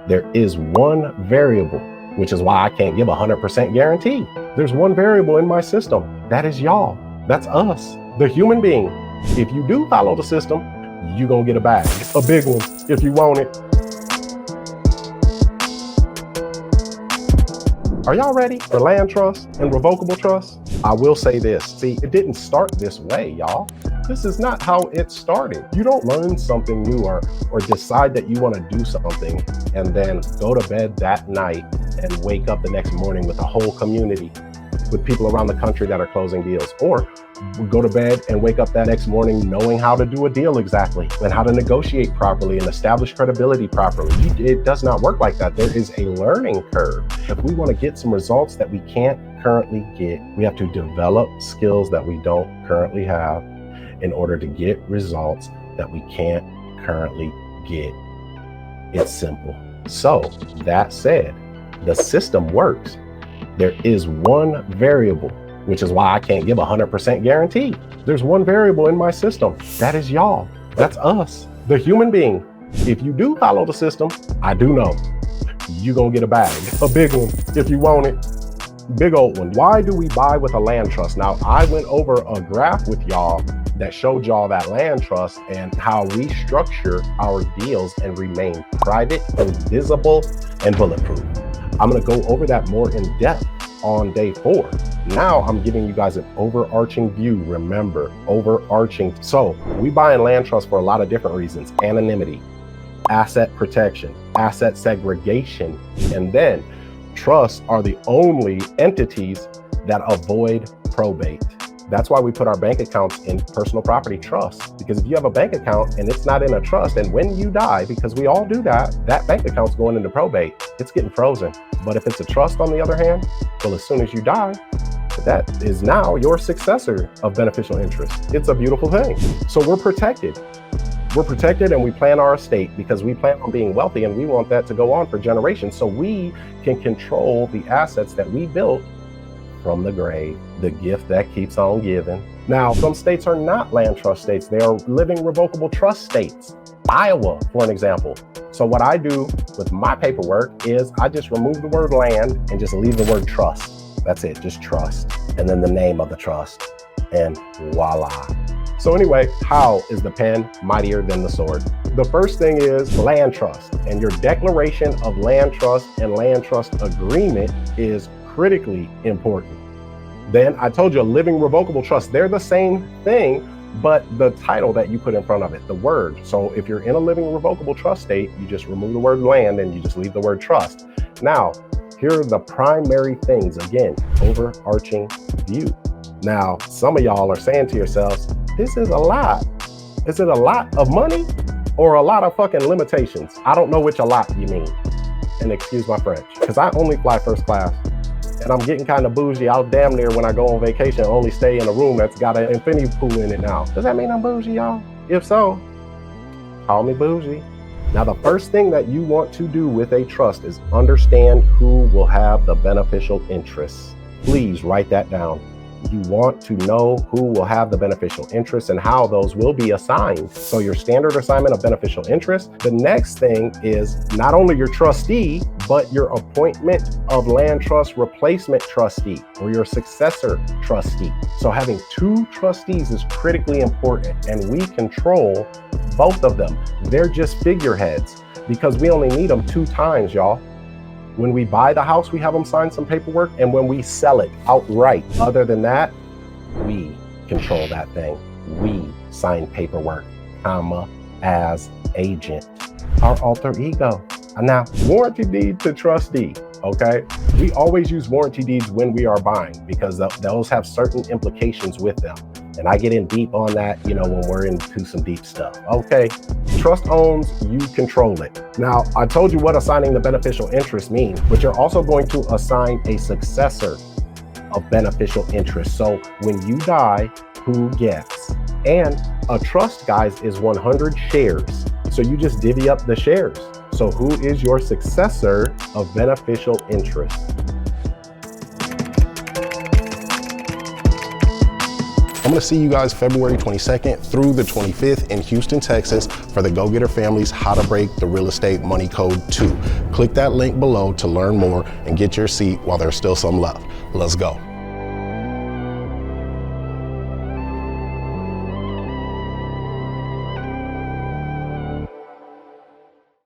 There is one variable, which is why I can't give 100% guarantee. There's one variable in my system. That is y'all. That's us, the human being. If you do follow the system, you're gonna get a bag, a big one, if you want it. Are y'all ready for land trust and revocable trust? I will say this, see, it didn't start this way, y'all. This is not how it started. You don't learn something new or decide that you want to do something and then go to bed that night and wake up the next morning with a whole community, with people around the country that are closing deals, or go to bed and wake up that next morning knowing how to do a deal exactly and how to negotiate properly and establish credibility properly. It does not work like that. There is a learning curve. If we want to get some results that we can't currently get, we have to develop skills that we don't currently have in order to get results that we can't currently get. It's simple. So that said, the system works. There is one variable, which is why I can't give 100% guarantee. There's one variable in my system. That is y'all. That's us, the human being. If you do follow the system, I do know you're gonna get a bag, a big one, if you want it. Big old one. Why do we buy with a land trust? Now, I went over a graph with y'all that showed y'all that land trust and how we structure our deals and remain private, invisible, and bulletproof. I'm gonna go over that more in depth on day 4. Now I'm giving you guys an overarching view. Remember, overarching. So we buy in land trust for a lot of different reasons. Anonymity, asset protection, asset segregation, and then trusts are the only entities that avoid probate. That's why we put our bank accounts in personal property trusts, because if you have a bank account and it's not in a trust, and when you die, because we all do that, that bank account's going into probate, it's getting frozen. But if it's a trust, on the other hand, well, as soon as you die, that is now your successor of beneficial interest. It's a beautiful thing. So we're protected. We're protected and we plan our estate because we plan on being wealthy and we want that to go on for generations. So we can control the assets that we built from the grave, the gift that keeps on giving. Now, some states are not land trust states. They are living revocable trust states. Iowa, for an example. So what I do with my paperwork is I just remove the word land and just leave the word trust. That's it, just trust. And then the name of the trust, and voila. So anyway, how is the pen mightier than the sword? The first thing is land trust, and your declaration of land trust and land trust agreement is critically important. Then I told you a living revocable trust, they're the same thing, but the title that you put in front of it, the word. So if you're in a living revocable trust state, you just remove the word land and you just leave the word trust. Now, here are the primary things, again, overarching view. Now, some of y'all are saying to yourselves, this is a lot. Is it a lot of money or a lot of fucking limitations? I don't know which a lot you mean. And excuse my French, because I only fly first class and I'm getting kind of bougie. I'll damn near, when I go on vacation, only stay in a room that's got an infinity pool in it now. Does that mean I'm bougie, y'all? If so, call me bougie. Now, the first thing that you want to do with a trust is understand who will have the beneficial interests. Please write that down. You want to know who will have the beneficial interests and how those will be assigned. So your standard assignment of beneficial interest. The next thing is not only your trustee, but your appointment of land trust replacement trustee or your successor trustee. So having 2 trustees is critically important, and we control both of them. They're just figureheads because we only need them 2 times, y'all. When we buy the house, we have them sign some paperwork, and when we sell it outright. Other than that, we control that thing. We sign paperwork, as agent, our alter ego. Now, warranty deed to trustee, okay? We always use warranty deeds when we are buying because those have certain implications with them. And I get in deep on that, when we're into some deep stuff. Okay, trust owns, you control it. Now, I told you what assigning the beneficial interest means, but you're also going to assign a successor of beneficial interest. So when you die, who gets? And a trust, guys, is 100 shares. So you just divvy up the shares. So who is your successor of beneficial interest? I'm gonna see you guys February 22nd through the 25th in Houston, Texas for the GoGetter Family's How to Break the Real Estate Money Code 2. Click that link below to learn more and get your seat while there's still some left. Let's go.